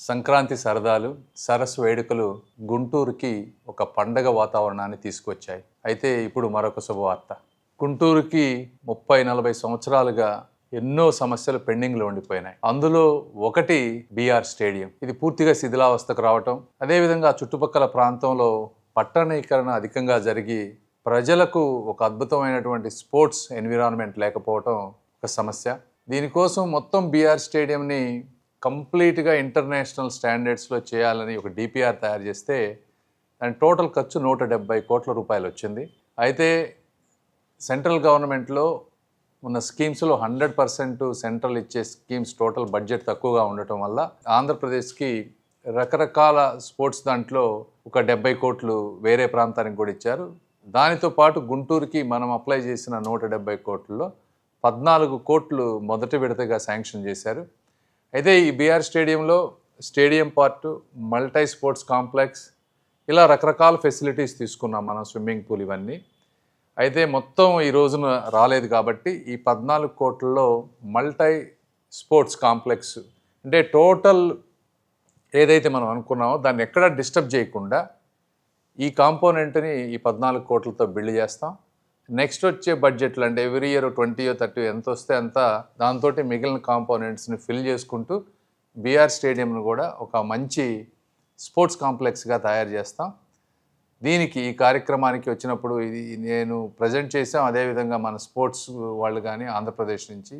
సంక్రాంతి సరదాలు సరస్సు వేడుకలు గుంటూరుకి ఒక పండగ వాతావరణాన్ని తీసుకొచ్చాయి. అయితే ఇప్పుడు మరొక శుభవార్త. గుంటూరుకి 30-40 సంవత్సరాలుగా ఎన్నో సమస్యలు పెండింగ్లో ఉండిపోయినాయి. అందులో ఒకటి బీఆర్ స్టేడియం. ఇది పూర్తిగా శిథిలావస్థకు రావటం, అదేవిధంగా చుట్టుపక్కల ప్రాంతంలో పట్టణీకరణ అధికంగా జరిగి ప్రజలకు ఒక అద్భుతమైనటువంటి స్పోర్ట్స్ ఎన్విరాన్మెంట్ లేకపోవటం ఒక సమస్య. దీనికోసం మొత్తం బీఆర్ స్టేడియంని కంప్లీట్గా ఇంటర్నేషనల్ స్టాండర్డ్స్లో చేయాలని ఒక డిపిఆర్ తయారు చేస్తే దాని టోటల్ ఖర్చు 170 కోట్ల రూపాయలు వచ్చింది. అయితే సెంట్రల్ గవర్నమెంట్లో ఉన్న స్కీమ్స్లో 100% సెంట్రల్ ఇచ్చే స్కీమ్స్ టోటల్ బడ్జెట్ తక్కువగా ఉండటం వల్ల ఆంధ్రప్రదేశ్కి రకరకాల స్పోర్ట్స్ దాంట్లో ఒక 70 కోట్లు వేరే ప్రాంతానికి కూడా ఇచ్చారు. దానితో పాటు గుంటూరుకి మనం అప్లై చేసిన 170 కోట్లలో 14 కోట్లు మొదటి విడతగా శాంక్షన్ చేశారు. అయితే ఈ బీఆర్ స్టేడియంలో stadium part, multi sports complex, ఇలా రకరకాల ఫెసిలిటీస్ తీసుకున్నాం మనం, స్విమ్మింగ్ పూల్ ఇవన్నీ. అయితే మొత్తం ఈ రోజున రాలేదు కాబట్టి ఈ 14 కోట్లలో మల్టీ స్పోర్ట్స్ కాంప్లెక్స్ అంటే టోటల్ ఏదైతే మనం అనుకున్నామో దాన్ని ఎక్కడా డిస్టర్బ్ చేయకుండా ఈ కాంపోనెంట్ని ఈ 14 కోట్లతో బిల్డ్ చేస్తాం. నెక్స్ట్ వచ్చే బడ్జెట్లు అంటే ఎవ్రీ ఇయర్ 20-30 ఎంత వస్తే అంత దాంతో మిగిలిన కాంపోనెంట్స్ని ఫిల్ చేసుకుంటూ బీఆర్ స్టేడియంను కూడా ఒక మంచి స్పోర్ట్స్ కాంప్లెక్స్గా తయారు చేస్తాం. దీనికి ఈ కార్యక్రమానికి వచ్చినప్పుడు ఇది నేను ప్రజెంట్ చేసాం. అదేవిధంగా మన స్పోర్ట్స్ వాళ్ళు కానీ ఆంధ్రప్రదేశ్ నుంచి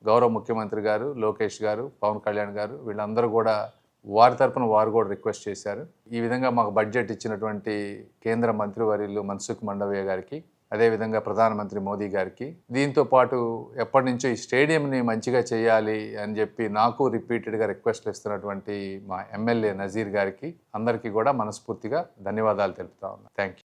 గౌరవ ముఖ్యమంత్రి గారు, లోకేష్ గారు, పవన్ కళ్యాణ్ గారు, వీళ్ళందరూ కూడా వారి తరపున వారు కూడా రిక్వెస్ట్ చేశారు. ఈ విధంగా మాకు బడ్జెట్ ఇచ్చినటువంటి కేంద్ర మంత్రివర్యులు మన్సుఖ్ మండవయ్య గారికి, అదేవిధంగా ప్రధానమంత్రి మోదీ గారికి, దీంతో పాటు ఎప్పటి నుంచో ఈ స్టేడియంని మంచిగా చేయాలి అని చెప్పి నాకు రిపీటెడ్గా రిక్వెస్ట్లు ఇస్తున్నటువంటి మా ఎమ్మెల్యే నజీర్ గారికి, అందరికీ కూడా మనస్ఫూర్తిగా ధన్యవాదాలు తెలుపుతా ఉన్నాను. Thank you.